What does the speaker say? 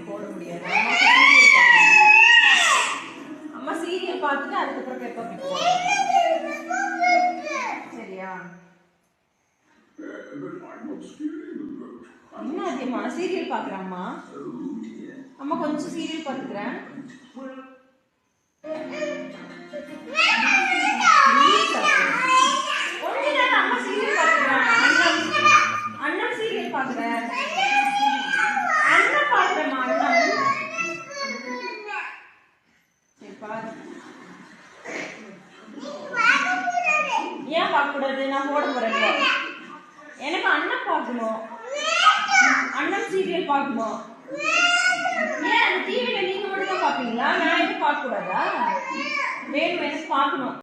போட முடியாது. அம்மா சீரியல் பார்த்துட்டு அதுக்கப்புறம் பெப்பா பிக் சரியா? என்ன அதிகமா சீரியல் பாக்குறேம்மா. அம்மா கொஞ்சம் சீரியல் பார்த்துக்கிறேன். அம்மா சீரியல் பார்த்துக்கிறேன். அண்ணன் சீரியல் பார்க்குறேன். அண்ணன் பார்க்குறேம்மா. அண்ணன் சரி பாரு. ஏன் பார்க்க கூடாது? நான் போட போறேன். எனக்கு அண்ணன் பார்க்கணும். அண்ணன் சீரியல் பார்க்கணும். ஏன் அந்த டிவில நீங்க மட்டும் தான் பாப்பீங்களா? நான் எதுவும் பார்க்க கூடாதா? வேணும், எனக்கு பார்க்கணும்.